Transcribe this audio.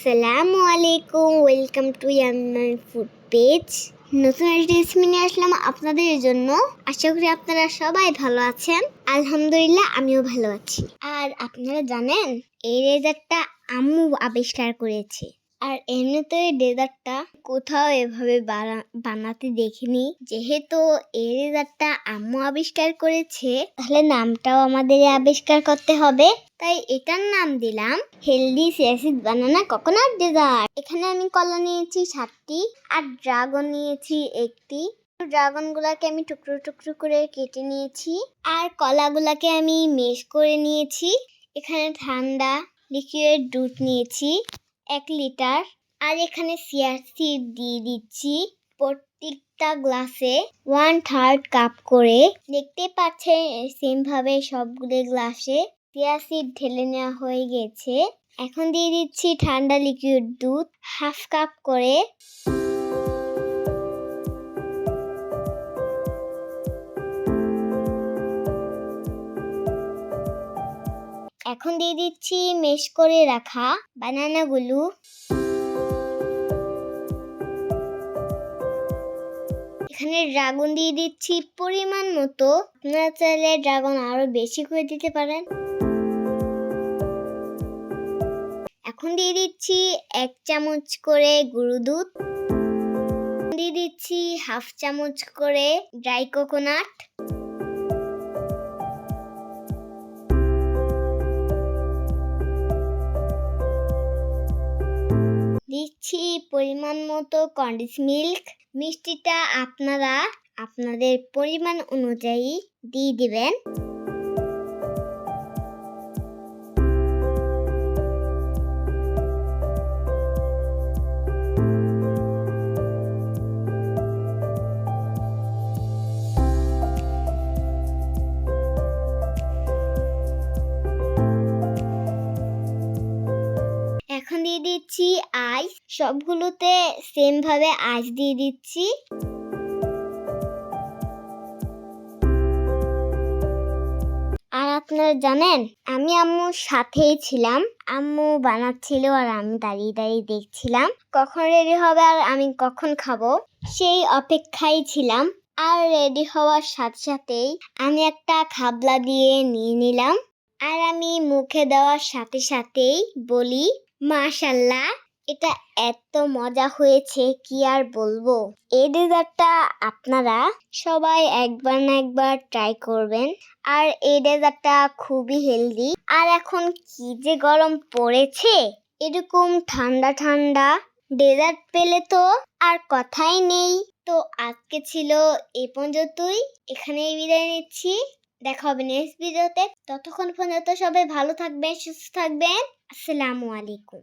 আসসালামু আলাইকুম, welcome to ইয়ান্নার food page. নতুন একটা রেসিপি নিয়ে আসলাম আপনাদের জন্য। আশা করি আপনারা সবাই ভালো আছেন। আলহামদুলিল্লাহ আমিও ভালো আছি। আর আপনারা জানেন এই ডেজার্টটা আম্মু আবিষ্কার করেছে। আর এমনিতে এই ডেজার্টটা কোথাও এভাবে বানাতে দেখিনি। যেহেতু এই ডেজার্টটা আম্মু আবিষ্কার করেছে, তাহলে নামটাও আমাদের আবিষ্কার করতে হবে। তাই এটার নাম দিলাম হেলদি চিয়াসিড বানানা কোকোনাট ডেজার্ট। এখানে আমি কলা নিয়েছি 7টি আর ড্রাগন নিয়েছি 1টি। ড্রাগন গুলাকে আমি টুকরো টুকরো করে কেটে নিয়েছি আর কলাগুলাকে আমি মেশ করে নিয়েছি। এখানে ঠান্ডা লিকুইড দুধ নিয়েছি 1 লিটার আর এখানে চিয়া সিড দিয়ে দিচ্ছি প্রত্যেকটা গ্লাসে 1/3 কাপ করে। দেখতে পাচ্ছেন সেম ভাবে সবগুলো গ্লাসে চিয়া সিড ঢেলে নেওয়া হয়ে গেছে। এখন দিয়ে দিচ্ছি ঠান্ডা লিকুইড দুধ 1/2 কাপ করে। এখন দিয়ে দিচ্ছি মেশ করে রাখা বানানাগুলো। এখানে ড্রাগন দিয়ে দিচ্ছি পরিমাণ মতো। আপনারা চাইলে ড্রাগন আরো বেশি করে দিতে পারেন। এখন দিয়ে দিচ্ছি 1 চামচ করে গুঁড়ো দুধ। দিয়ে দিচ্ছি 1/2 চামচ করে ড্রাই কোকোনাট। দিচ্ছি পরিমাণ মতো কনডেন্স মিল্ক। মিষ্টিটা আপনারা আপনাদের পরিমাণ অনুযায়ী দিয়ে দিবেন। এখন দিয়ে দিচ্ছি আইস। সবগুলোতে সেম ভাবে আইস দিয়ে দিচ্ছি। আর আপনারা জানেন আমি আম্মুর সাথেই ছিলাম। আম্মু বানাচ্ছিল আর আমি দাঁড়িয়ে দাঁড়িয়ে দেখছিলাম কখন রেডি হবে আর আমি কখন খাবো, সেই অপেক্ষায় ছিলাম। আর রেডি হওয়ার সাথে সাথেই আমি একটা খাবলা দিয়ে নিয়ে নিলাম আর আমি মুখে দেওয়ার সাথে সাথেই বলি মাশাআল্লাহ, এটা এত মজা হয়েছে কি আর বলবো। এই ডেজার্টটা আপনারা সবাই একবার না একবার ট্রাই করবেন। আর এই ডেজার্টটা খুবই হেলদি। আর এখন কি যে গরম পড়েছে, এরকম ঠান্ডা ঠান্ডা ডেজার্ট পেলে তো আর কথাই নেই। তো আজকে ছিল এই পর্যন্তই। এখানেই বিদায় নিচ্ছি। দেখা হবে নেক্সট ভিডিওতে। ততক্ষণ পর্যন্ত সবাই ভালো থাকবেন, সুস্থ থাকবেন। আসসালামু আলাইকুম।